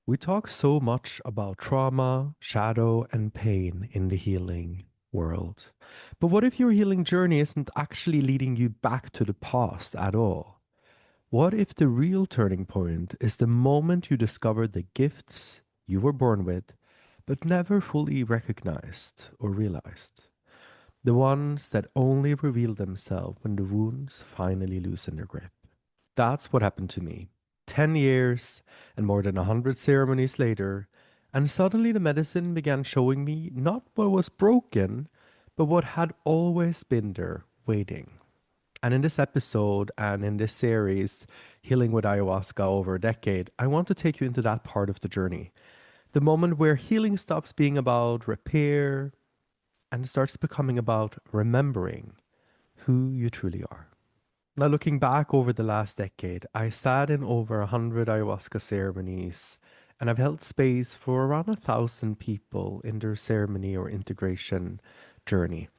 We talk so much about trauma, shadow, and pain in the healing world. But what if your healing journey isn't actually leading you back to the past at all? What if the real turning point is the moment you discover the gifts you were born with, but never fully recognized or realized? The ones that only reveal themselves when the wounds finally loosen their grip. That's what happened to me. 10 years and more than 100 ceremonies later, and suddenly the medicine began showing me not what was broken, but what had always been there waiting. And in this episode and in this series, Healing with Ayahuasca over a decade, I want to take you into that part of the journey. The moment where healing stops being about repair and starts becoming about remembering who you truly are. Now, looking back over the last decade, I sat in over 100 ayahuasca ceremonies, and I've held space for around 1,000 people in their ceremony or integration journey.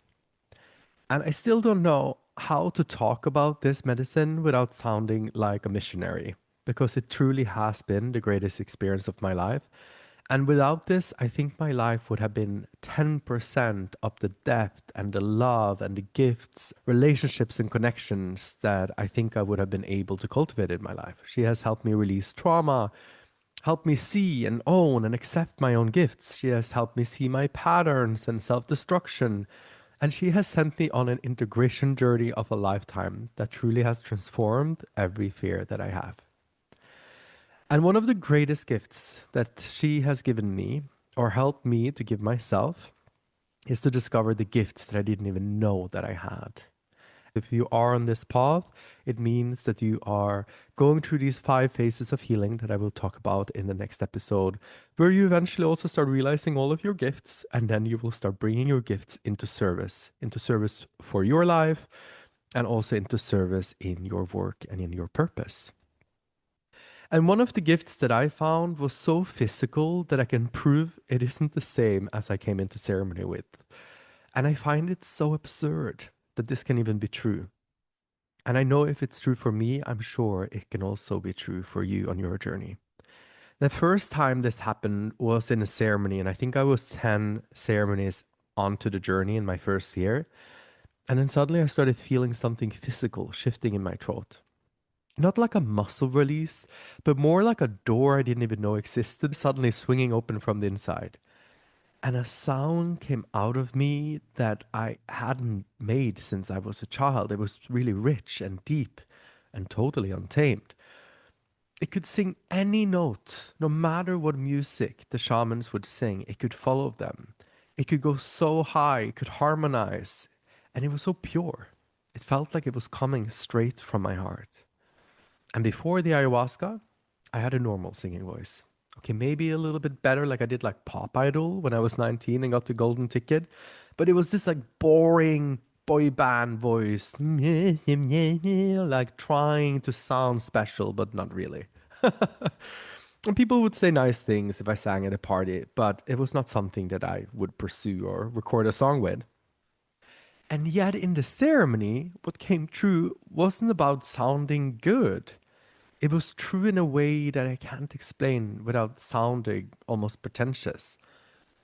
And I still don't know how to talk about this medicine without sounding like a missionary, because it truly has been the greatest experience of my life. And without this, I think my life would have been 10% of the depth and the love and the gifts, relationships and connections that I think I would have been able to cultivate in my life. She has helped me release trauma, helped me see and own and accept my own gifts. She has helped me see my patterns and self destruction. And she has sent me on an integration journey of a lifetime that truly has transformed every fear that I have. And one of the greatest gifts that she has given me, or helped me to give myself, is to discover the gifts that I didn't even know that I had. If you are on this path, it means that you are going through these 5 phases of healing that I will talk about in the next episode, where you eventually also start realizing all of your gifts, and then you will start bringing your gifts into service for your life, and also into service in your work and in your purpose. And one of the gifts that I found was so physical that I can prove it isn't the same as I came into ceremony with. And I find it so absurd that this can even be true. And I know if it's true for me, I'm sure it can also be true for you on your journey. The first time this happened was in a ceremony, and I think I was 10 ceremonies onto the journey in my first year. And then suddenly I started feeling something physical shifting in my throat. Not like a muscle release, but more like a door I didn't even know existed suddenly swinging open from the inside. And a sound came out of me that I hadn't made since I was a child. It was really rich and deep and totally untamed. It could sing any note, no matter what music the shamans would sing, it could follow them. It could go so high, it could harmonize, and it was so pure. It felt like it was coming straight from my heart. And before the ayahuasca, I had a normal singing voice. Okay, maybe a little bit better, like I did like Pop Idol when I was 19 and got the golden ticket. But it was this like boring boy band voice, like trying to sound special, but not really. And people would say nice things if I sang at a party, but it was not something that I would pursue or record a song with. And yet, in the ceremony, what came true wasn't about sounding good. It was true in a way that I can't explain without sounding almost pretentious.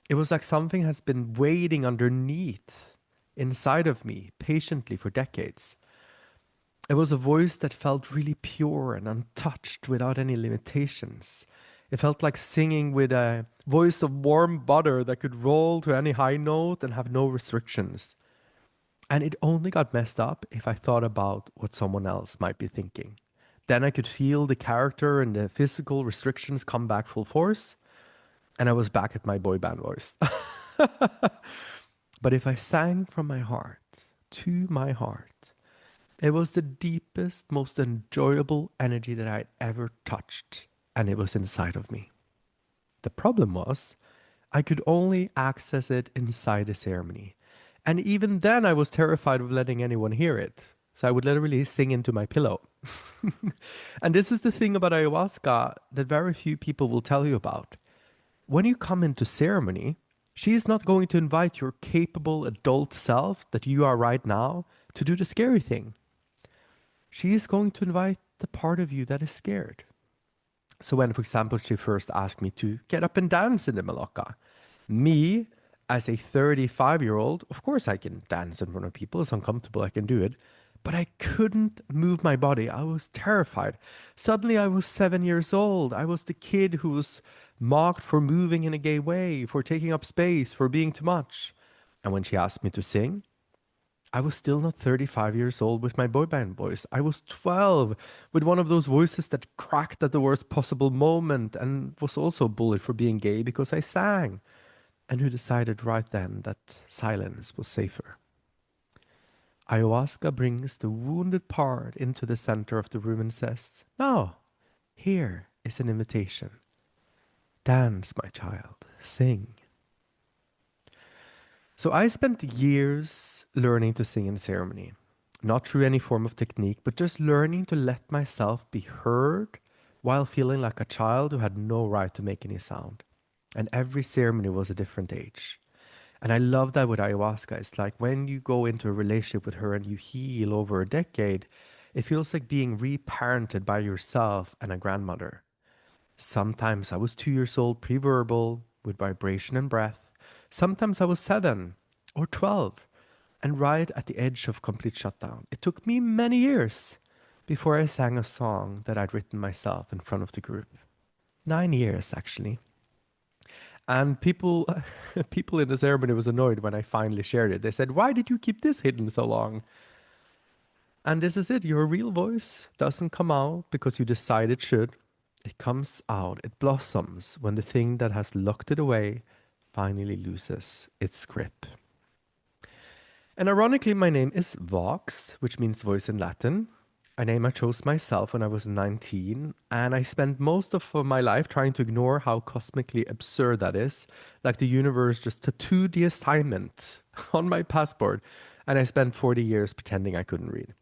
It was like something has been waiting underneath, inside of me, patiently for decades. It was a voice that felt really pure and untouched without any limitations. It felt like singing with a voice of warm butter that could roll to any high note and have no restrictions. And it only got messed up if I thought about what someone else might be thinking. Then I could feel the character and the physical restrictions come back full force, and I was back at my boy band voice. But if I sang from my heart, to my heart, it was the deepest, most enjoyable energy that I'd ever touched, and it was inside of me. The problem was, I could only access it inside the ceremony. And even then, I was terrified of letting anyone hear it. So I would literally sing into my pillow. And this is the thing about ayahuasca that very few people will tell you about. When you come into ceremony, she is not going to invite your capable adult self that you are right now to do the scary thing. She is going to invite the part of you that is scared. So when, for example, she first asked me to get up and dance in the Malacca, me, as a 35-year-old, of course I can dance in front of people. It's uncomfortable, I can do it. But I couldn't move my body. I was terrified. Suddenly I was 7 years old. I was the kid who was mocked for moving in a gay way, for taking up space, for being too much. And when she asked me to sing, I was still not 35 years old with my boy band voice. I was 12 with one of those voices that cracked at the worst possible moment and was also bullied for being gay because I sang, and who decided right then that silence was safer. Ayahuasca brings the wounded part into the center of the room and says, "No, here is an invitation. Dance, my child, sing." So I spent years learning to sing in ceremony, not through any form of technique, but just learning to let myself be heard while feeling like a child who had no right to make any sound. And every ceremony was a different age. And I love that with ayahuasca. It's like when you go into a relationship with her and you heal over a decade, it feels like being reparented by yourself and a grandmother. Sometimes I was 2 years old, pre-verbal, with vibration and breath. Sometimes I was 7 or 12 and right at the edge of complete shutdown. It took me many years before I sang a song that I'd written myself in front of the group. 9 years, actually. And people, people in the ceremony was annoyed when I finally shared it. They said, "Why did you keep this hidden so long?" And this is it. Your real voice doesn't come out because you decide it should. It comes out, it blossoms when the thing that has locked it away finally loses its grip. And ironically, my name is Vox, which means voice in Latin. A name I chose myself when I was 19, and I spent most of my life trying to ignore how cosmically absurd that is. Like the universe just tattooed the assignment on my passport, and I spent 40 years pretending I couldn't read.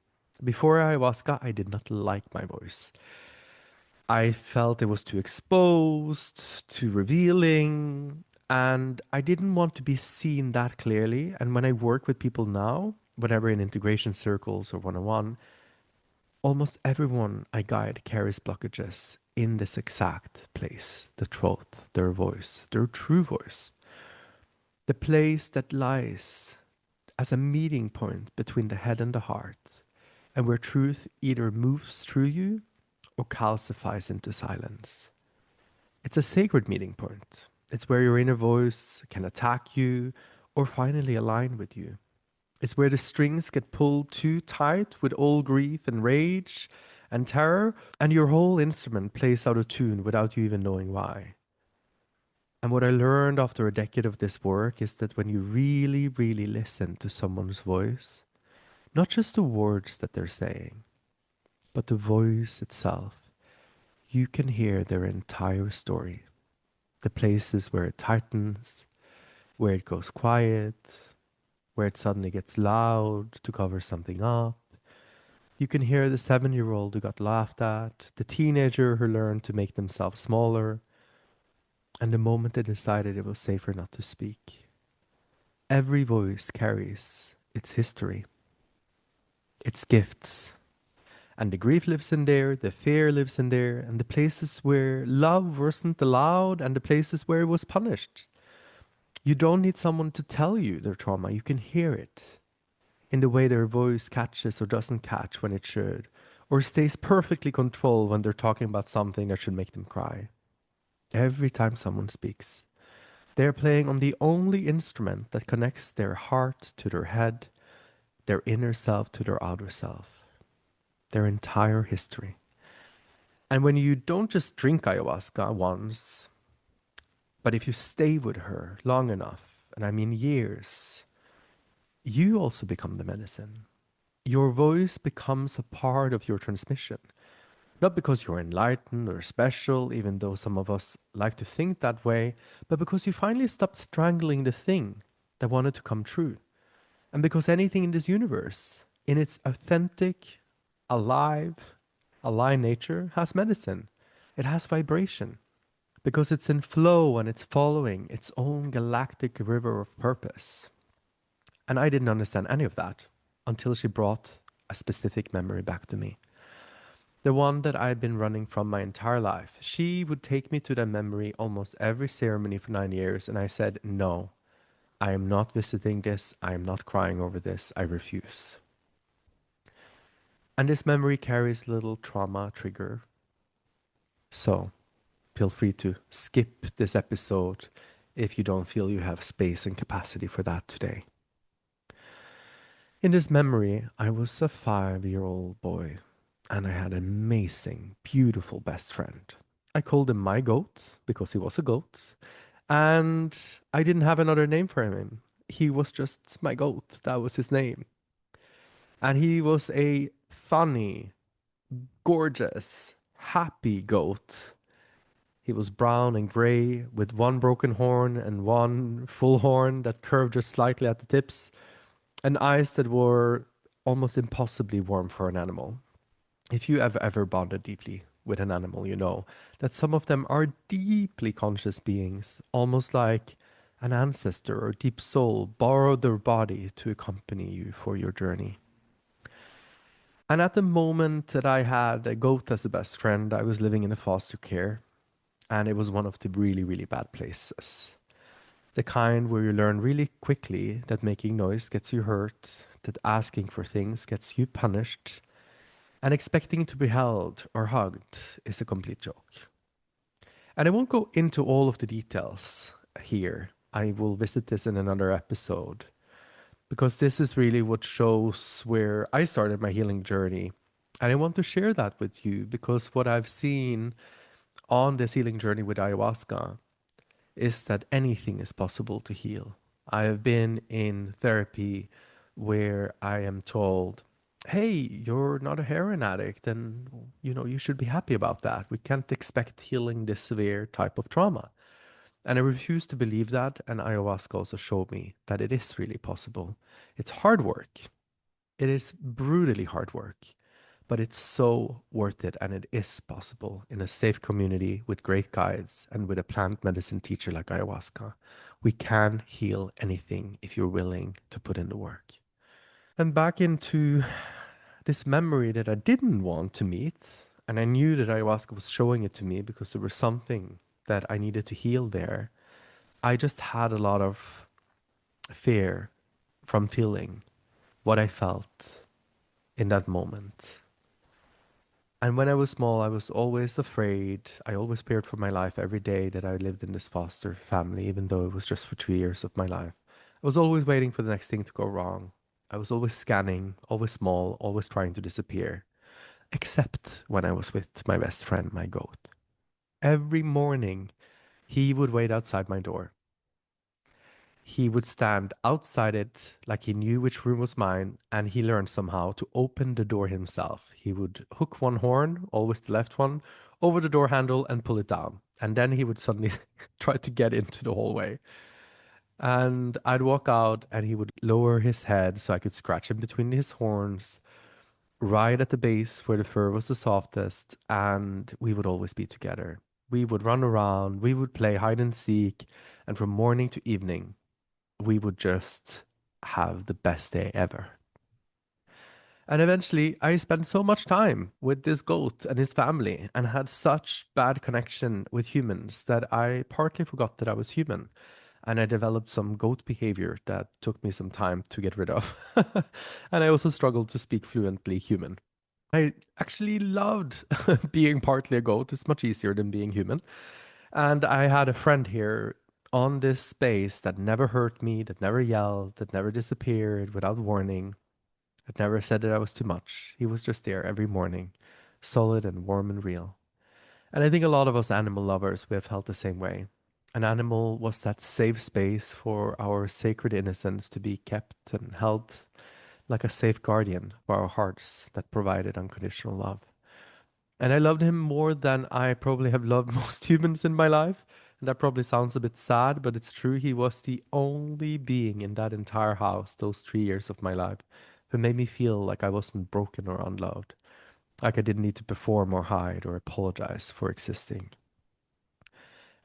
Before ayahuasca, I did not like my voice. I felt it was too exposed, too revealing, and I didn't want to be seen that clearly. And when I work with people now, whatever in integration circles or one on one, almost everyone I guide carries blockages in this exact place, the throat, their voice, their true voice, the place that lies as a meeting point between the head and the heart, and where truth either moves through you or calcifies into silence. It's a sacred meeting point. It's where your inner voice can attack you or finally align with you. It's where the strings get pulled too tight with all grief and rage and terror, and your whole instrument plays out of tune without you even knowing why. And what I learned after a decade of this work is that when you really, really listen to someone's voice, not just the words that they're saying, but the voice itself, you can hear their entire story. The places where it tightens, where it goes quiet, where it suddenly gets loud to cover something up. You can hear the 7-year-old who got laughed at, the teenager who learned to make themselves smaller, and the moment they decided it was safer not to speak. Every voice carries its history, its gifts. And the grief lives in there, the fear lives in there, and the places where love wasn't allowed, and the places where it was punished. You don't need someone to tell you their trauma, you can hear it in the way their voice catches or doesn't catch when it should, or stays perfectly controlled when they're talking about something that should make them cry. Every time someone speaks, they're playing on the only instrument that connects their heart to their head, their inner self to their outer self, their entire history. And when you don't just drink ayahuasca once, but if you stay with her long enough, and I mean years, you also become the medicine. Your voice becomes a part of your transmission. Not because you're enlightened or special, even though some of us like to think that way, but because you finally stopped strangling the thing that wanted to come true. And because anything in this universe, in its authentic, alive nature, has medicine. It has vibration. Because it's in flow and it's following its own galactic river of purpose. And I didn't understand any of that until she brought a specific memory back to me. the one that I'd been running from my entire life. She would take me to that memory almost every ceremony for 9 years, and I said, no, I am not visiting this. I am not crying over this. I refuse. And this memory carries a little trauma trigger. So feel free to skip this episode if you don't feel you have space and capacity for that today. In this memory, I was a 5-year-old boy and I had an amazing, beautiful best friend. I called him my goat because he was a goat, and I didn't have another name for him. He was just my goat. That was his name. And he was a funny, gorgeous, happy goat. He was brown and gray with one broken horn and one full horn that curved just slightly at the tips, and eyes that were almost impossibly warm for an animal. If you have ever bonded deeply with an animal, you know that some of them are deeply conscious beings, almost like an ancestor or deep soul borrowed their body to accompany you for your journey. And at the moment that I had a goat as a best friend, I was living in a foster care, and it was one of the really, really bad places. The kind where you learn really quickly that making noise gets you hurt, that asking for things gets you punished, and expecting to be held or hugged is a complete joke. And I won't go into all of the details here. I will visit this in another episode because this is really what shows where I started my healing journey. And I want to share that with you because what I've seen on this healing journey with ayahuasca is that anything is possible to heal. I have been in therapy where I am told, hey, you're not a heroin addict, and you should be happy about that. We can't expect healing this severe type of trauma. And I refuse to believe that, and ayahuasca also showed me that it is really possible. It's hard work. It is brutally hard work, but it's so worth it, and it is possible in a safe community with great guides and with a plant medicine teacher like ayahuasca. We can heal anything if you're willing to put in the work. And back into this memory that I didn't want to meet, and I knew that ayahuasca was showing it to me because there was something that I needed to heal there. I just had a lot of fear from feeling what I felt in that moment. And when I was small, I was always afraid. I always feared for my life every day that I lived in this foster family, even though it was just for 2 years of my life. I was always waiting for the next thing to go wrong. I was always scanning, always small, always trying to disappear, except when I was with my best friend, my goat. Every morning, he would wait outside my door. He would stand outside it like he knew which room was mine, and he learned somehow to open the door himself. He would hook one horn, always the left one, over the door handle and pull it down. And then he would suddenly try to get into the hallway. And I'd walk out, and he would lower his head so I could scratch him between his horns, right at the base where the fur was the softest, and we would always be together. We would run around, we would play hide and seek, and from morning to evening, we would just have the best day ever. And eventually, I spent so much time with this goat and his family and had such bad connection with humans that I partly forgot that I was human. And I developed some goat behavior that took me some time to get rid of. And I also struggled to speak fluently human. I actually loved being partly a goat. It's much easier than being human. And I had a friend here on this space that never hurt me, that never yelled, that never disappeared without warning, that never said that I was too much. He was just there every morning, solid and warm and real. And I think a lot of us animal lovers, we have felt the same way. An animal was that safe space for our sacred innocence to be kept and held like a safe guardian for our hearts that provided unconditional love. And I loved him more than I probably have loved most humans in my life. And that probably sounds a bit sad, but it's true. He was the only being in that entire house, those 3 years of my life, who made me feel like I wasn't broken or unloved, like I didn't need to perform or hide or apologize for existing.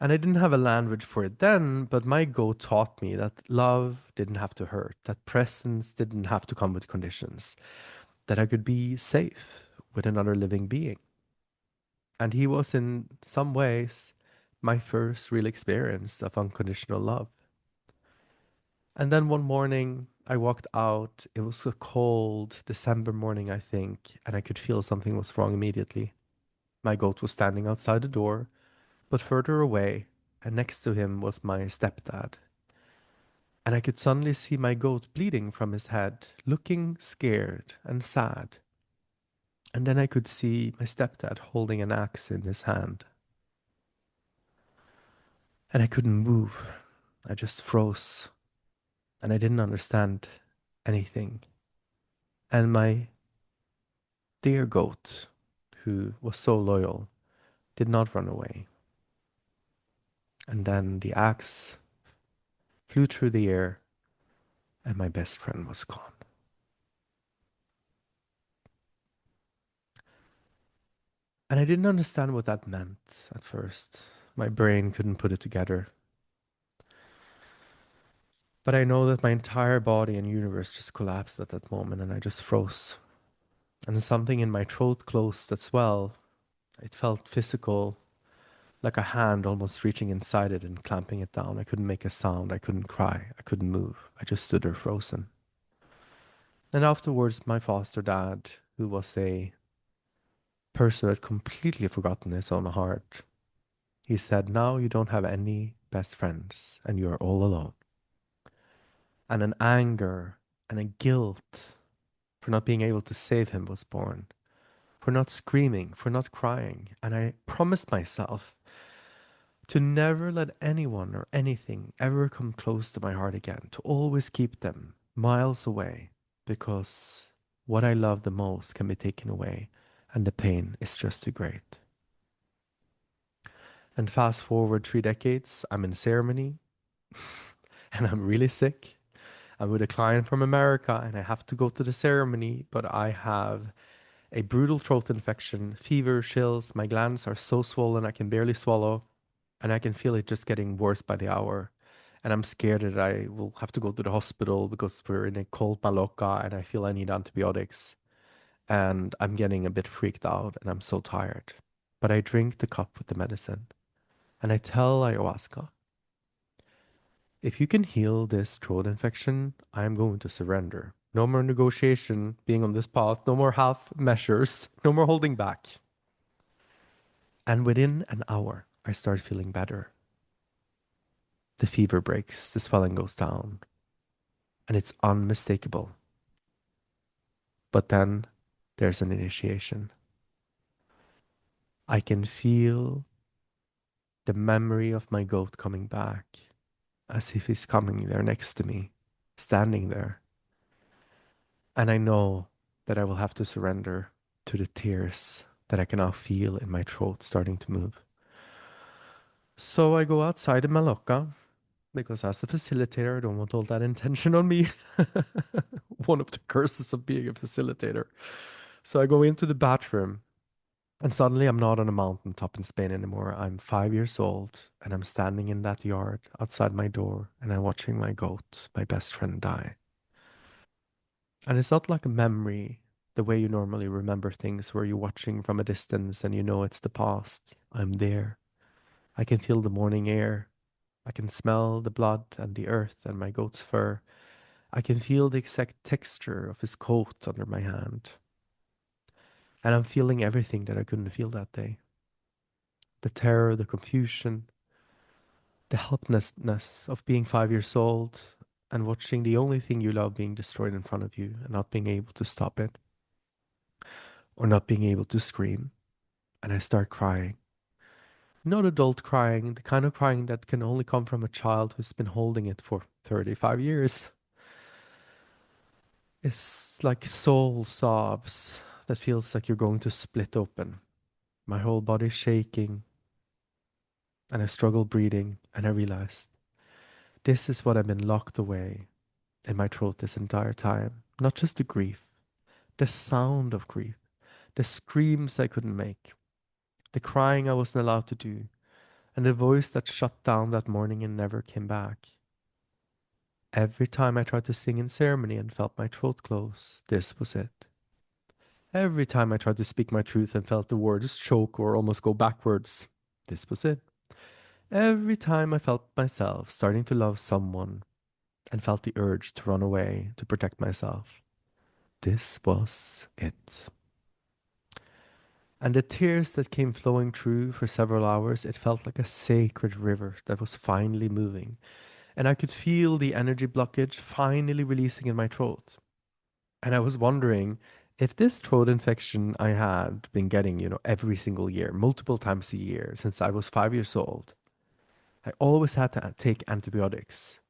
And I didn't have a language for it then, but my go taught me that love didn't have to hurt, that presence didn't have to come with conditions, that I could be safe with another living being. And he was, in some ways, my first real experience of unconditional love. And then one morning, I walked out. It was a cold December morning, I think, and I could feel something was wrong immediately. My goat was standing outside the door, but further away, and next to him was my stepdad. And I could suddenly see my goat bleeding from his head, looking scared and sad. And then I could see my stepdad holding an axe in his hand. And I couldn't move. I just froze. And I didn't understand anything. And my dear goat, who was so loyal, did not run away. And then the axe flew through the air, and my best friend was gone. And I didn't understand what that meant at first. My brain couldn't put it together. But I know that my entire body and universe just collapsed at that moment, and I just froze. And something in my throat closed as well. It felt physical, like a hand almost reaching inside it and clamping it down. I couldn't make a sound. I couldn't cry. I couldn't move. I just stood there frozen. And afterwards, my foster dad, who was a person who had completely forgotten his own heart, he said, "Now you don't have any best friends and you are all alone." And an anger and a guilt for not being able to save him was born, for not screaming, for not crying. And I promised myself to never let anyone or anything ever come close to my heart again, to always keep them miles away, because what I love the most can be taken away and the pain is just too great. And fast forward 3 decades, I'm in ceremony and I'm really sick. I'm with a client from America and I have to go to the ceremony, but I have a brutal throat infection, fever, chills. My glands are so swollen I can barely swallow, and I can feel it just getting worse by the hour. And I'm scared that I will have to go to the hospital because we're in a cold Mallorca and I feel I need antibiotics. And I'm getting a bit freaked out and I'm so tired. But I drink the cup with the medicine and I tell ayahuasca, if you can heal this throat infection, I am going to surrender. No more negotiation being on this path, no more half measures, no more holding back. And within an hour, I start feeling better. The fever breaks, the swelling goes down, and it's unmistakable. But then there's an initiation. I can feel the memory of my goat coming back, as if he's coming there next to me, standing there. And I know that I will have to surrender to the tears that I can now feel in my throat starting to move. So I go outside in Mallorca because as a facilitator, I don't want all that intention on me. One of the curses of being a facilitator. So I go into the bathroom and suddenly I'm not on a mountaintop in Spain anymore. I'm 5 years old and I'm standing in that yard outside my door and I'm watching my goat, my best friend, die. And it's not like a memory, the way you normally remember things where you're watching from a distance and you know it's the past. I'm there. I can feel the morning air. I can smell the blood and the earth and my goat's fur. I can feel the exact texture of his coat under my hand. And I'm feeling everything that I couldn't feel that day. The terror, the confusion, the helplessness of being 5 years old and watching the only thing you love being destroyed in front of you and not being able to stop it or not being able to scream. And I start crying. Not adult crying, the kind of crying that can only come from a child who's been holding it for 35 years. It's like soul sobs that feels like you're going to split open. My whole body shaking, and I struggle breathing, and I realized this is what I've been locked away in my throat this entire time. Not just the grief, the sound of grief, the screams I couldn't make, the crying I wasn't allowed to do, and the voice that shut down that morning and never came back. Every time I tried to sing in ceremony and felt my throat close, this was it. Every time I tried to speak my truth and felt the words choke or almost go backwards, this was it. Every time I felt myself starting to love someone and felt the urge to run away to protect myself, this was it. And the tears that came flowing through for several hours, it felt like a sacred river that was finally moving. And I could feel the energy blockage finally releasing in my throat. And I was wondering if this throat infection I had been getting, every single year, multiple times a year since I was 5 years old, I always had to take antibiotics.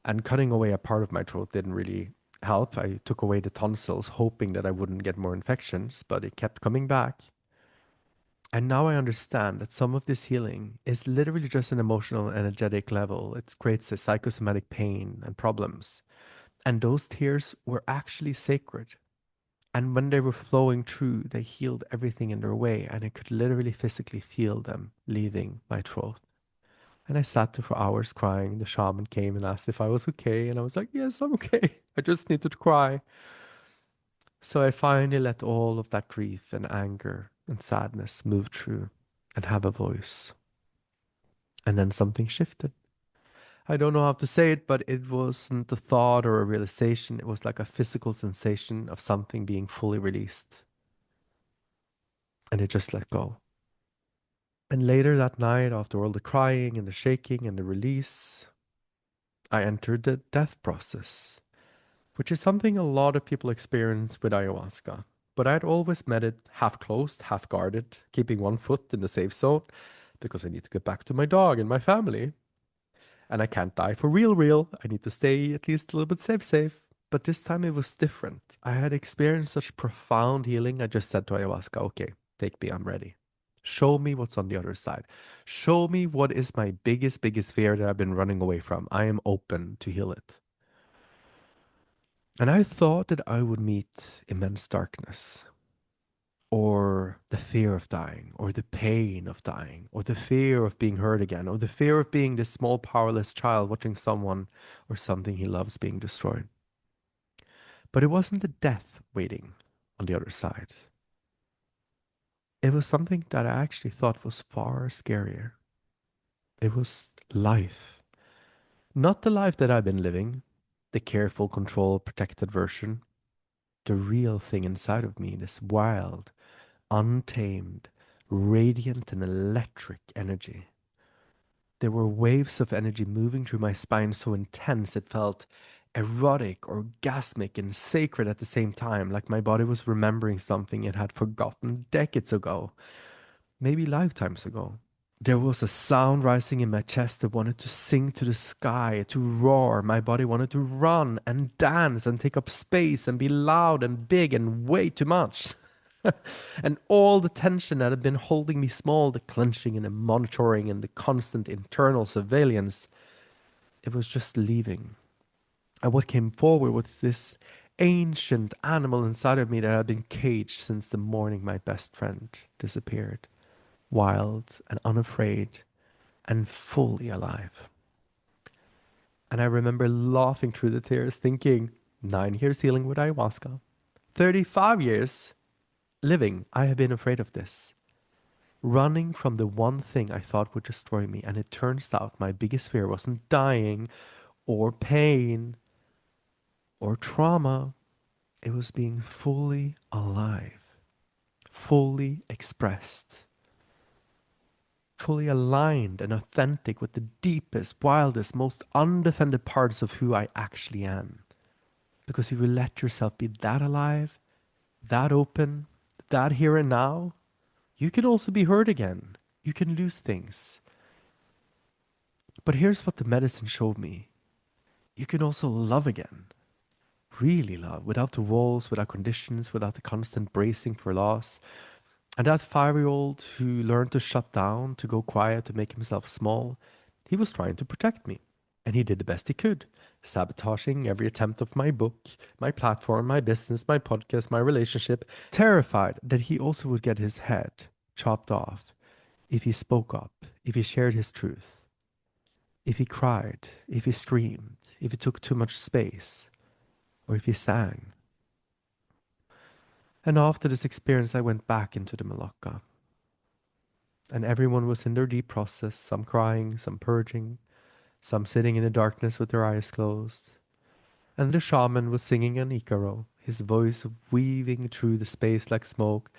And cutting away a part of my throat didn't really help. I took away the tonsils, hoping that I wouldn't get more infections, but it kept coming back. And now I understand that some of this healing is literally just an emotional, energetic level. It creates a psychosomatic pain and problems. And those tears were actually sacred. And when they were flowing through, they healed everything in their way. And I could literally physically feel them leaving my throat. And I sat there for hours crying. The shaman came and asked if I was okay. And I was like, yes, I'm okay. I just needed to cry. So I finally let all of that grief and anger and sadness move through and have a voice. And then something shifted. I don't know how to say it, but it wasn't a thought or a realization. It was like a physical sensation of something being fully released. And it just let go. And later that night, after all the crying and the shaking and the release, I entered the death process, which is something a lot of people experience with ayahuasca. But I'd always met it half closed, half guarded, keeping one foot in the safe zone because I need to get back to my dog and my family. And I can't die for real, real. I need to stay at least a little bit safe, safe. But this time it was different. I had experienced such profound healing. I just said to ayahuasca, okay, take me, I'm ready. Show me what's on the other side. Show me what is my biggest, biggest fear that I've been running away from. I am open to heal it. And I thought that I would meet immense darkness, or the fear of dying, or the pain of dying, or the fear of being hurt again, or the fear of being this small, powerless child watching someone or something he loves being destroyed. But it wasn't the death waiting on the other side. It was something that I actually thought was far scarier. It was life. Not the life that I've been living, the careful, controlled, protected version. The real thing inside of me, this wild, untamed, radiant, and electric energy. There were waves of energy moving through my spine so intense it felt erotic, orgasmic, and sacred at the same time, like my body was remembering something it had forgotten decades ago, maybe lifetimes ago. There was a sound rising in my chest that wanted to sing to the sky, to roar. My body wanted to run and dance and take up space and be loud and big and way too much. And all the tension that had been holding me small, the clenching and the monitoring and the constant internal surveillance, it was just leaving. And what came forward was this ancient animal inside of me that had been caged since the morning my best friend disappeared. Wild and unafraid and fully alive. And I remember laughing through the tears, thinking, 9 years healing with ayahuasca, 35 years living, I have been afraid of this. Running from the one thing I thought would destroy me. And it turns out my biggest fear wasn't dying or pain or trauma. It was being fully alive, fully expressed, fully aligned and authentic with the deepest, wildest, most undefended parts of who I actually am. Because if you let yourself be that alive, that open, that here and now, you can also be hurt again. You can lose things. But here's what the medicine showed me. You can also love again. Really love, without the walls, without conditions, without the constant bracing for loss. And that 5-year-old who learned to shut down, to go quiet, to make himself small, he was trying to protect me. And he did the best he could, sabotaging every attempt of my book, my platform, my business, my podcast, my relationship, terrified that he also would get his head chopped off if he spoke up, if he shared his truth, if he cried, if he screamed, if he took too much space, or if he sang. And after this experience, I went back into the Malacca, and everyone was in their deep process, some crying, some purging, some sitting in the darkness with their eyes closed. And the shaman was singing an Icaro, his voice weaving through the space like smoke.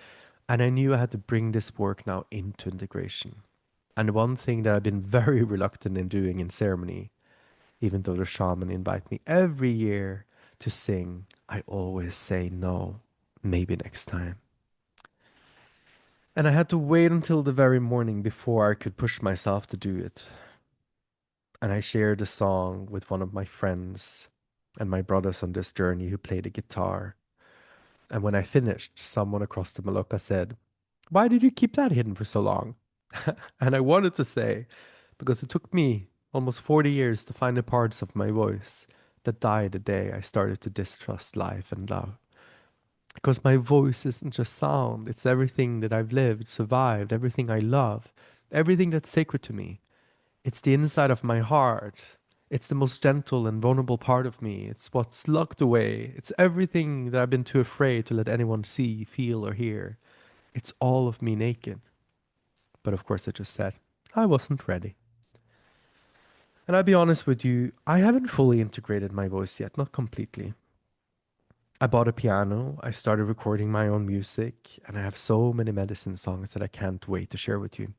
And I knew I had to bring this work now into integration. And one thing that I've been very reluctant in doing in ceremony, even though the shaman invite me every year to sing, I always say no, maybe next time. And I had to wait until the very morning before I could push myself to do it. And I shared a song with one of my friends and my brothers on this journey who played the guitar. And when I finished, someone across the Maloka said, "Why did you keep that hidden for so long?" And I wanted to say, because it took me almost 40 years to find the parts of my voice that died the day I started to distrust life and love. Because my voice isn't just sound, it's everything that I've lived, survived, everything I love, everything that's sacred to me. It's the inside of my heart. It's the most gentle and vulnerable part of me. It's what's locked away. It's everything that I've been too afraid to let anyone see, feel, or hear. It's all of me naked. But of course, I just said, I wasn't ready. And I'll be honest with you, I haven't fully integrated my voice yet, not completely. I bought a piano, I started recording my own music, and I have so many medicine songs that I can't wait to share with you.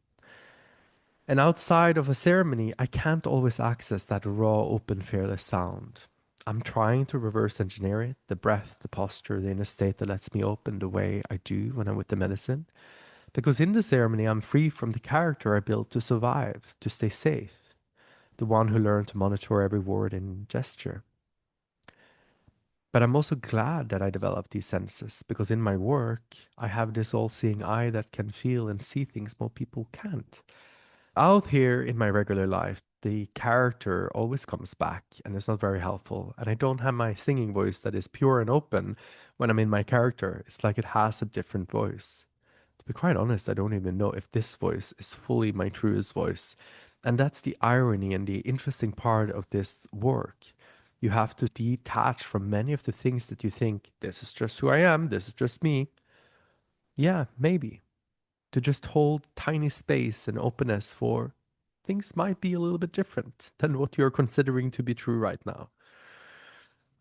And outside of a ceremony, I can't always access that raw, open, fearless sound. I'm trying to reverse engineer it, the breath, the posture, the inner state that lets me open the way I do when I'm with the medicine. Because in the ceremony, I'm free from the character I built to survive, to stay safe, the one who learned to monitor every word and gesture. But I'm also glad that I developed these senses because in my work, I have this all seeing eye that can feel and see things most people can't. Out here in my regular life, the character always comes back and it's not very helpful. And I don't have my singing voice that is pure and open when I'm in my character. It's like it has a different voice. To be quite honest, I don't even know if this voice is fully my truest voice. And that's the irony and the interesting part of this work. You have to detach from many of the things that you think, this is just who I am, this is just me. Yeah, maybe. To just hold tiny space and openness for things might be a little bit different than what you're considering to be true right now.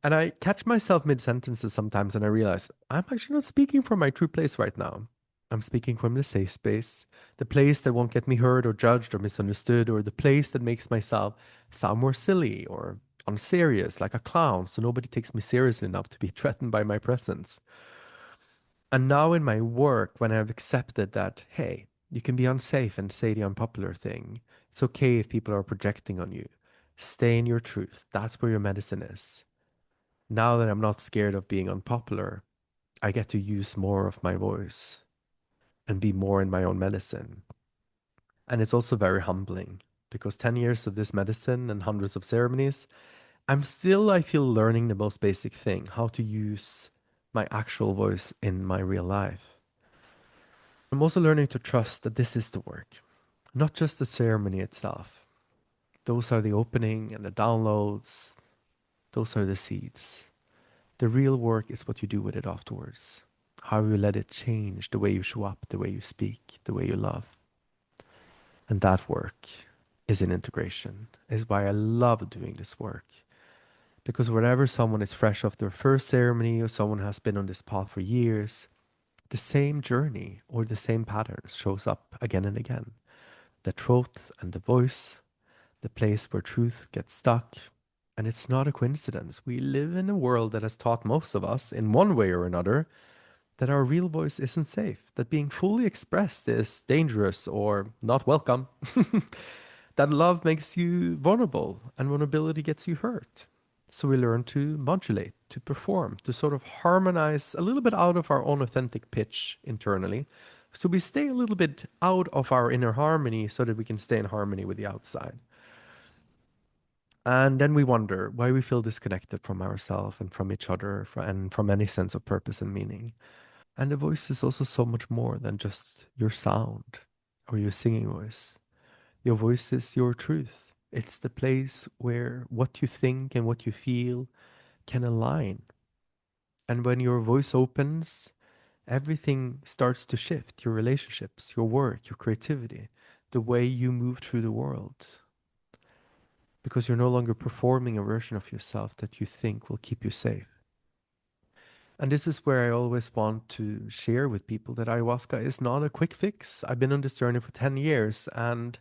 And I catch myself mid sentences sometimes and I realize I'm actually not speaking from my true place right now. I'm speaking from the safe space, the place that won't get me hurt or judged or misunderstood, or the place that makes myself sound more silly or unserious, like a clown, so nobody takes me seriously enough to be threatened by my presence. And now in my work, when I've accepted that, hey, you can be unsafe and say the unpopular thing, it's okay if people are projecting on you. Stay in your truth. That's where your medicine is. Now that I'm not scared of being unpopular, I get to use more of my voice and be more in my own medicine. And it's also very humbling because 10 years of this medicine and hundreds of ceremonies, I'm still, I feel, learning the most basic thing, how to use my actual voice in my real life. I'm also learning to trust that this is the work, not just the ceremony itself. Those are the opening and the downloads, those are the seeds. The real work is what you do with it afterwards. How you let it change the way you show up, the way you speak, the way you love. And that work is in integration, is why I love doing this work. Because whenever someone is fresh off their first ceremony or someone has been on this path for years, the same journey or the same patterns shows up again and again. The truth and the voice, the place where truth gets stuck. And it's not a coincidence. We live in a world that has taught most of us, in one way or another, that our real voice isn't safe, that being fully expressed is dangerous or not welcome, that love makes you vulnerable and vulnerability gets you hurt. So we learn to modulate, to perform, to sort of harmonize a little bit out of our own authentic pitch internally. So we stay a little bit out of our inner harmony so that we can stay in harmony with the outside. And then we wonder why we feel disconnected from ourselves and from each other and from any sense of purpose and meaning. And the voice is also so much more than just your sound or your singing voice. Your voice is your truth. It's the place where what you think and what you feel can align. And when your voice opens everything starts to shift: your relationships, your work, your creativity, the way you move through the world, because you're no longer performing a version of yourself that you think will keep you safe. And this is where I always want to share with people that ayahuasca is not a quick fix. I've been on this journey for 10 years, and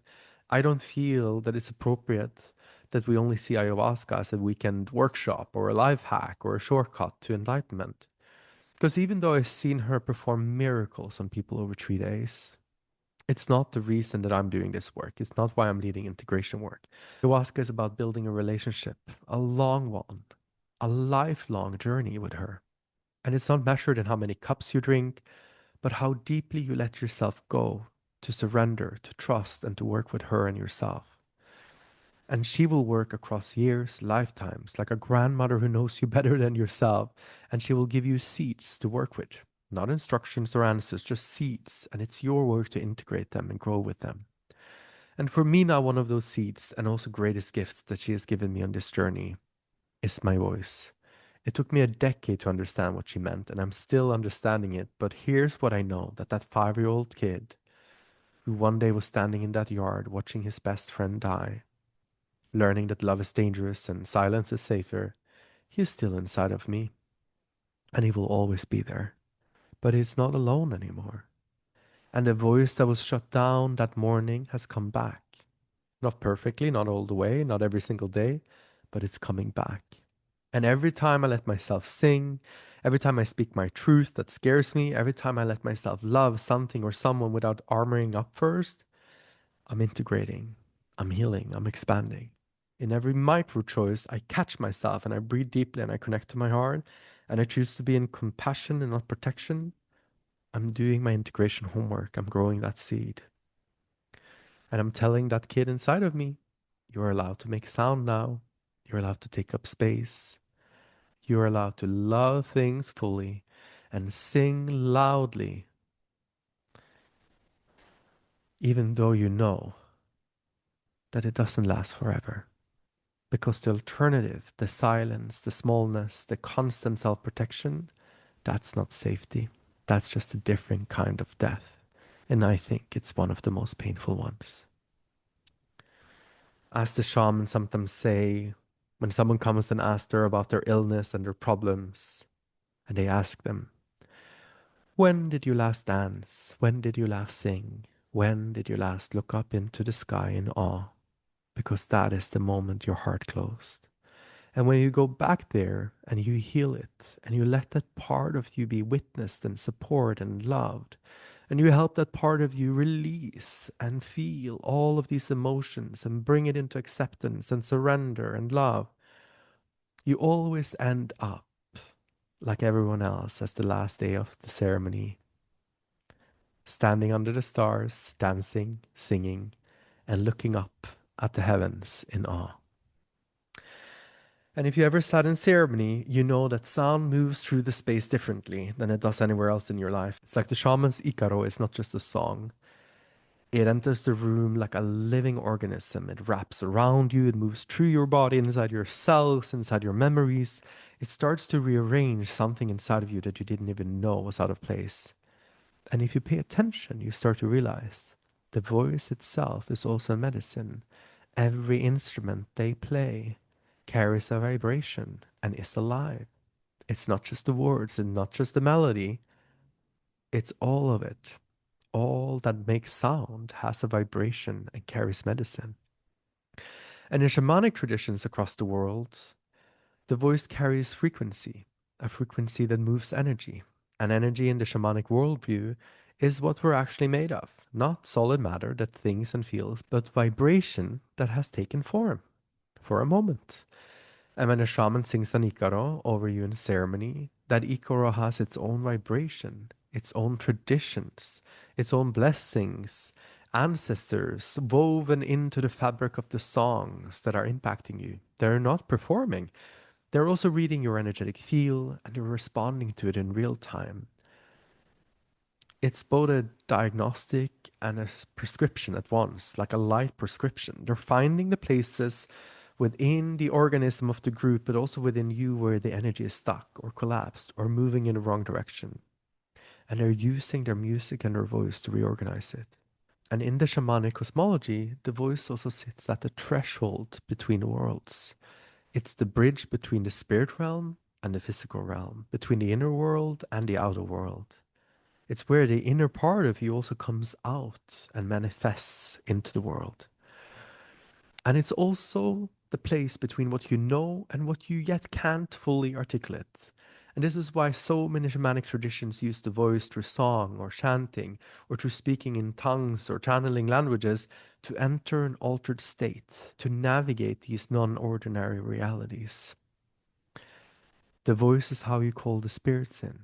I don't feel that it's appropriate that we only see ayahuasca as a weekend workshop or a life hack or a shortcut to enlightenment. Because even though I've seen her perform miracles on people over 3 days, it's not the reason that I'm doing this work. It's not why I'm leading integration work. Ayahuasca is about building a relationship, a long one, a lifelong journey with her. And it's not measured in how many cups you drink, but how deeply you let yourself go, to surrender, to trust, and to work with her and yourself. And she will work across years, lifetimes, like a grandmother who knows you better than yourself. And she will give you seeds to work with, not instructions or answers, just seeds. And it's your work to integrate them and grow with them. And for me now, one of those seeds and also greatest gifts that she has given me on this journey is my voice. It took me a decade to understand what she meant, and I'm still understanding it. But here's what I know: that 5-year-old kid who one day was standing in that yard watching his best friend die, learning that love is dangerous and silence is safer, he is still inside of me, and he will always be there. But he's not alone anymore. And the voice that was shut down that morning has come back. Not perfectly, not all the way, not every single day, but it's coming back. And every time I let myself sing, every time I speak my truth that scares me, every time I let myself love something or someone without armoring up first, I'm integrating, I'm healing, I'm expanding. In every micro choice, I catch myself and I breathe deeply and I connect to my heart and I choose to be in compassion and not protection. I'm doing my integration homework. I'm growing that seed. And I'm telling that kid inside of me, you're allowed to make sound now. You're allowed to take up space. You're allowed to love things fully and sing loudly, even though you know that it doesn't last forever. Because the alternative, the silence, the smallness, the constant self protection, that's not safety. That's just a different kind of death. And I think it's one of the most painful ones. As the shamans sometimes say, when someone comes and asks her about their illness and their problems, and they ask them, when did you last dance? When did you last sing? When did you last look up into the sky in awe? Because that is the moment your heart closed. And when you go back there and you heal it and you let that part of you be witnessed and supported and loved, and you help that part of you release and feel all of these emotions and bring it into acceptance and surrender and love, you always end up like everyone else as the last day of the ceremony, standing under the stars, dancing, singing, and looking up at the heavens in awe. And if you ever sat in ceremony, you know that sound moves through the space differently than it does anywhere else in your life. It's like the shaman's Icaro is not just a song. It enters the room like a living organism. It wraps around you, it moves through your body, inside your cells, inside your memories. It starts to rearrange something inside of you that you didn't even know was out of place. And if you pay attention, you start to realize the voice itself is also a medicine. Every instrument they play carries a vibration and is alive. It's not just the words and not just the melody, it's all of it. All that makes sound has a vibration and carries medicine. And in shamanic traditions across the world, the voice carries frequency, a frequency that moves energy. And energy in the shamanic worldview is what we're actually made of, not solid matter that thinks and feels, but vibration that has taken form for a moment. And when a shaman sings an ikaro over you in ceremony, that ikaro has its own vibration, its own traditions, its own blessings, ancestors woven into the fabric of the songs that are impacting you. They're not performing. They're also reading your energetic field and you're responding to it in real time. It's both a diagnostic and a prescription at once, like a light prescription. They're finding the places within the organism of the group, but also within you where the energy is stuck or collapsed or moving in the wrong direction. and they're using their music and their voice to reorganize it. And in the shamanic cosmology, the voice also sits at the threshold between the worlds. It's the bridge between the spirit realm and the physical realm, between the inner world and the outer world. It's where the inner part of you also comes out and manifests into the world. And it's also the place between what you know and what you yet can't fully articulate. And this is why so many shamanic traditions use the voice through song or chanting or through speaking in tongues or channeling languages to enter an altered state, to navigate these non ordinary realities. The voice is how you call the spirits in.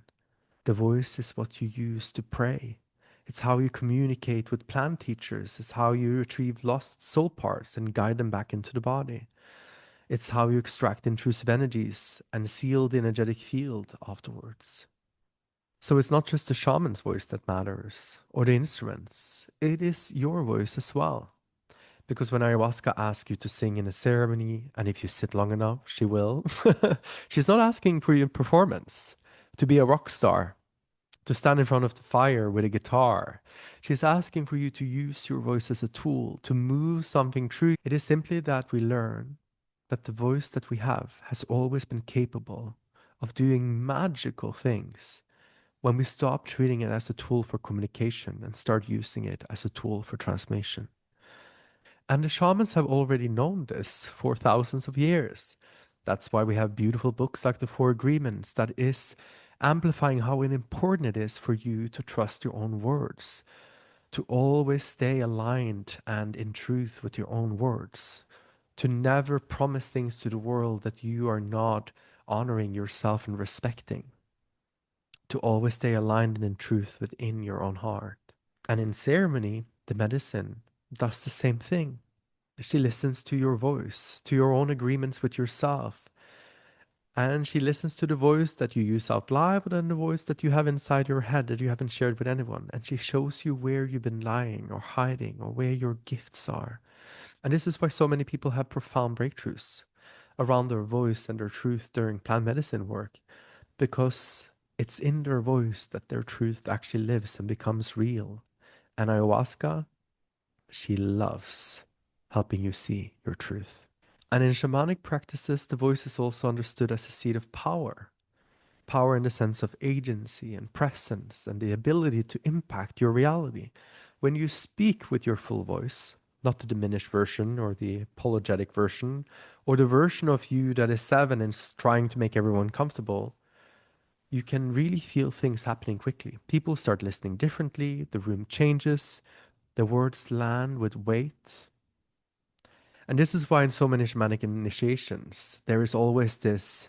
The voice is what you use to pray. It's how you communicate with plant teachers. It's how you retrieve lost soul parts and guide them back into the body. It's how you extract intrusive energies and seal the energetic field afterwards. So it's not just the shaman's voice that matters or the instruments, it is your voice as well. Because when ayahuasca asks you to sing in a ceremony, and if you sit long enough, she will, she's not asking for your performance to be a rock star, to stand in front of the fire with a guitar. She's asking for you to use your voice as a tool to move something true. It is simply that we learn that the voice that we have has always been capable of doing magical things when we stop treating it as a tool for communication and start using it as a tool for transformation. And the shamans have already known this for thousands of years. That's why we have beautiful books like the Four Agreements that is amplifying how important it is for you to trust your own words, to always stay aligned and in truth with your own words, to never promise things to the world that you are not honoring yourself and respecting, to always stay aligned and in truth within your own heart. And in ceremony, the medicine does the same thing. She listens to your voice, to your own agreements with yourself. And she listens to the voice that you use out loud and the voice that you have inside your head that you haven't shared with anyone. And she shows you where you've been lying or hiding or where your gifts are. And this is why so many people have profound breakthroughs around their voice and their truth during plant medicine work, because it's in their voice that their truth actually lives and becomes real. And ayahuasca, she loves helping you see your truth. And in shamanic practices, the voice is also understood as a seat of power. Power in the sense of agency and presence and the ability to impact your reality. When you speak with your full voice, not the diminished version or the apologetic version, or the version of you that is seven and is trying to make everyone comfortable, you can really feel things happening quickly. People start listening differently, the room changes, the words land with weight. And this is why in so many shamanic initiations, there is always this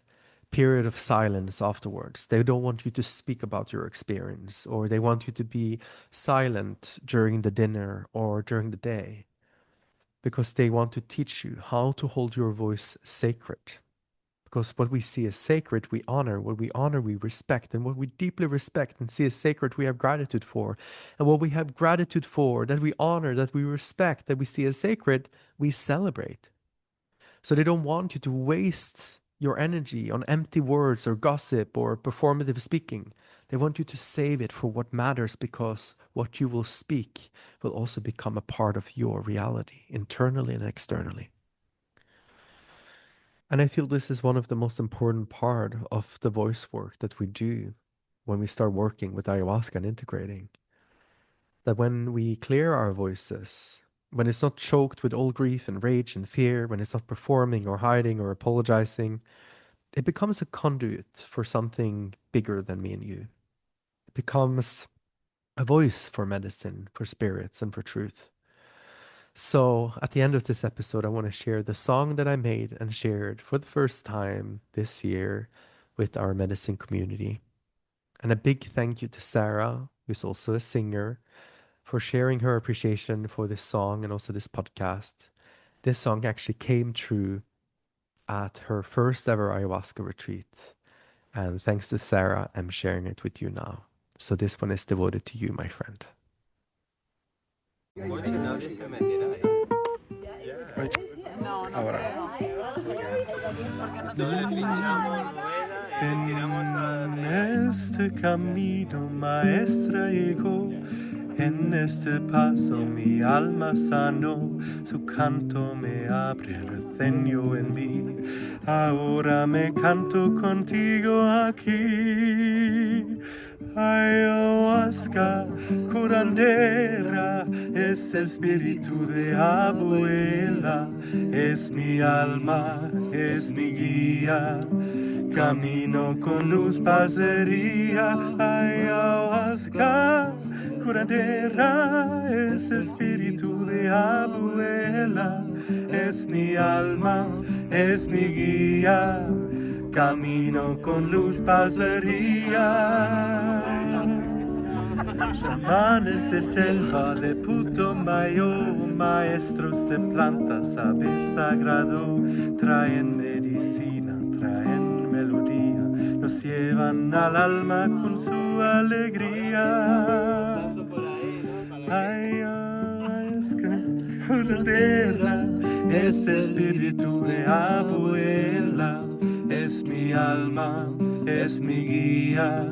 period of silence afterwards. They don't want you to speak about your experience, or they want you to be silent during the dinner or during the day, because they want to teach you how to hold your voice sacred. Because what we see as sacred, we honor. What we honor, we respect. And what we deeply respect and see as sacred, we have gratitude for. And what we have gratitude for, that we honor, that we respect, that we see as sacred, we celebrate. So they don't want you to waste your energy on empty words or gossip or performative speaking. They want you to save it for what matters, because what you will speak will also become a part of your reality, internally and externally. And I feel this is one of the most important part of the voice work that we do when we start working with ayahuasca and integrating. That when we clear our voices, when it's not choked with old grief and rage and fear, when it's not performing or hiding or apologizing, it becomes a conduit for something bigger than me and you. It becomes a voice for medicine, for spirits, and for truth. So at the end of this episode, I want to share the song that I made and shared for the first time this year with our medicine community. And a big thank you to Sarah, who's also a singer, for sharing her appreciation for this song and also this podcast. This song actually came true at her first ever ayahuasca retreat. And thanks to Sarah, I'm sharing it with you now. So this one is devoted to you, my friend. Ahora. En este camino, maestra, llegó. En este paso mi alma sanó, su canto me abre el receño en mí. Ahora me canto contigo aquí. Ayahuasca, curandera, es el espíritu de abuela, es mi alma, es mi guía. Camino con luz, pasería, ayahuasca, curandera, es el espíritu de abuela, es mi alma, es mi guía. Camino con luz, pasería. Chamanes de selva, de Putumayo, maestros de plantas, saber sagrado, traen medicina, traen melodía, nos llevan al alma con su alegría. Ayahuasca, curandera, es el espíritu de abuela, es mi alma, es mi guía.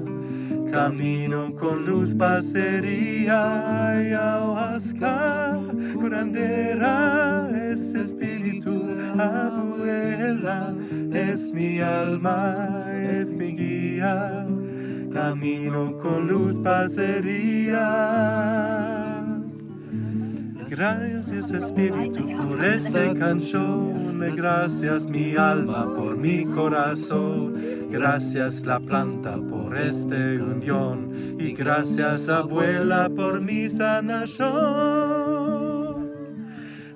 Camino con luz, pasería, ayahuasca, curandera, es espíritu, abuela, es mi alma, es mi guía. Camino con luz, pasería. Gracias Espíritu por esta canción, gracias mi alma por mi corazón, gracias la planta por esta unión y gracias abuela por mi sanación.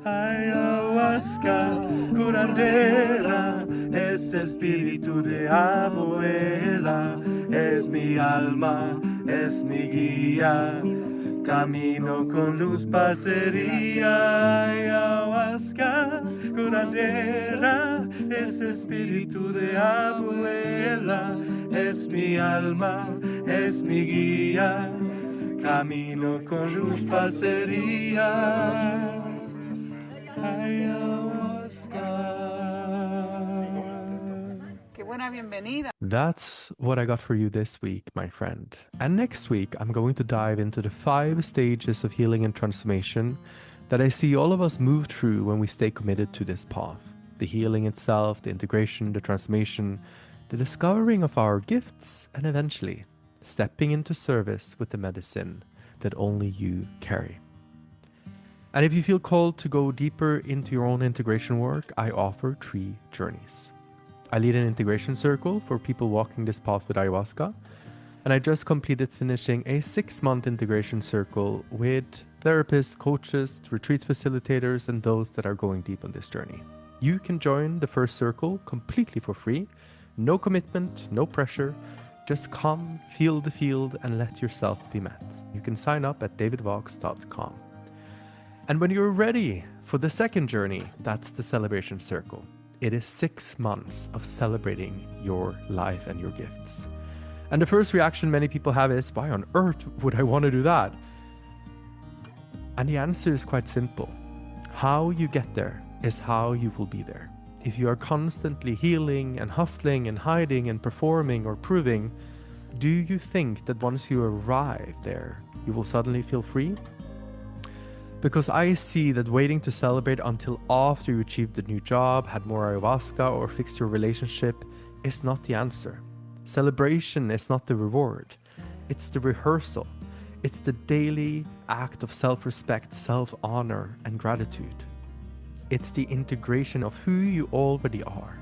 Ayahuasca, curandera, es espíritu de abuela, es mi alma, es mi guía. Camino con luz, pasería, ayahuasca, curandera, es espíritu de abuela, es mi alma, es mi guía. Camino con luz, pasería, ayahuasca. That's what I got for you this week, my friend. And next week, I'm going to dive into the 5 stages of healing and transformation that I see all of us move through when we stay committed to this path. The healing itself, the integration, the transformation, the discovering of our gifts, and eventually stepping into service with the medicine that only you carry. And if you feel called to go deeper into your own integration work, I offer 3 journeys. I lead an integration circle for people walking this path with ayahuasca, and I just completed finishing a 6-month integration circle with therapists, coaches, retreat facilitators, and those that are going deep on this journey. You can join the first circle completely for free, no commitment, no pressure. Just come, feel the field, and let yourself be met. You can sign up at davidvox.com. And when you're ready for the second journey, that's the celebration circle. It is 6 months of celebrating your life and your gifts. And the first reaction many people have is, why on earth would I want to do that? And the answer is quite simple. How you get there is how you will be there. If you are constantly healing and hustling and hiding and performing or proving, do you think that once you arrive there, you will suddenly feel free? Because I see that waiting to celebrate until after you achieved a new job, had more ayahuasca, or fixed your relationship is not the answer. Celebration is not the reward. It's the rehearsal. It's the daily act of self-respect, self-honor, and gratitude. It's the integration of who you already are.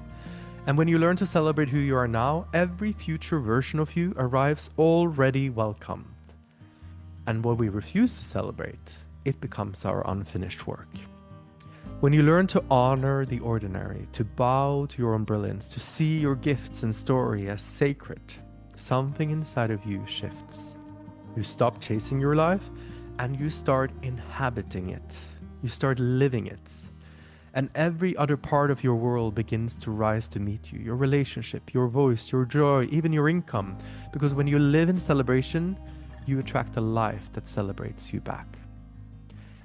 And when you learn to celebrate who you are now, every future version of you arrives already welcomed. And when we refuse to celebrate, it becomes our unfinished work. When you learn to honor the ordinary, to bow to your own brilliance, to see your gifts and story as sacred, something inside of you shifts. You stop chasing your life and you start inhabiting it. You start living it. And every other part of your world begins to rise to meet you. Your relationship, your voice, your joy, even your income. Because when you live in celebration, you attract a life that celebrates you back.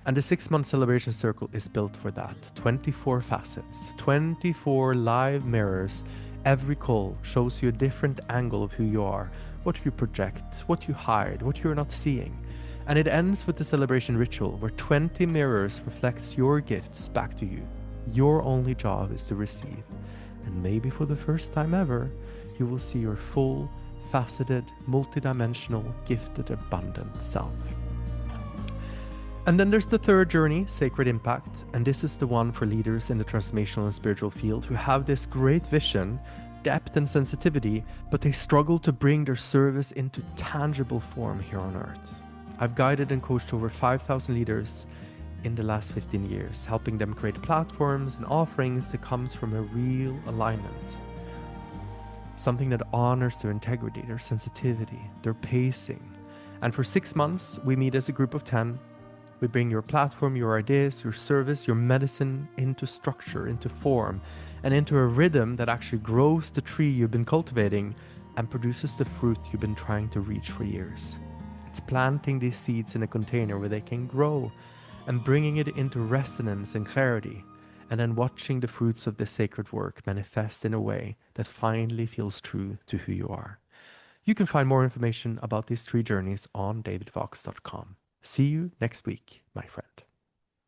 And the 6-month celebration circle is built for that. 24 facets, 24 live mirrors Every call shows you a different angle of who you are, what you project, what you hide, what you're not seeing. And it ends with the celebration ritual where 20 mirrors reflects your gifts back to you. Your only job is to receive. And maybe for the first time ever, you will see your full, faceted, multidimensional, gifted, abundant self. And then there's the third journey, Sacred Impact, and this is the one for leaders in the transformational and spiritual field who have this great vision, depth and sensitivity, but they struggle to bring their service into tangible form here on earth. I've guided and coached over 5,000 leaders in the last 15 years, helping them create platforms and offerings that comes from a real alignment. Something that honors their integrity, their sensitivity, their pacing. And for 6 months, we meet as a group of 10. We bring your platform, your ideas, your service, your medicine into structure, into form, and into a rhythm that actually grows the tree you've been cultivating and produces the fruit you've been trying to reach for years. It's planting these seeds in a container where they can grow and bringing it into resonance and clarity, and then watching the fruits of this sacred work manifest in a way that finally feels true to who you are. You can find more information about these 3 journeys on davidfox.com. See you next week, my friend.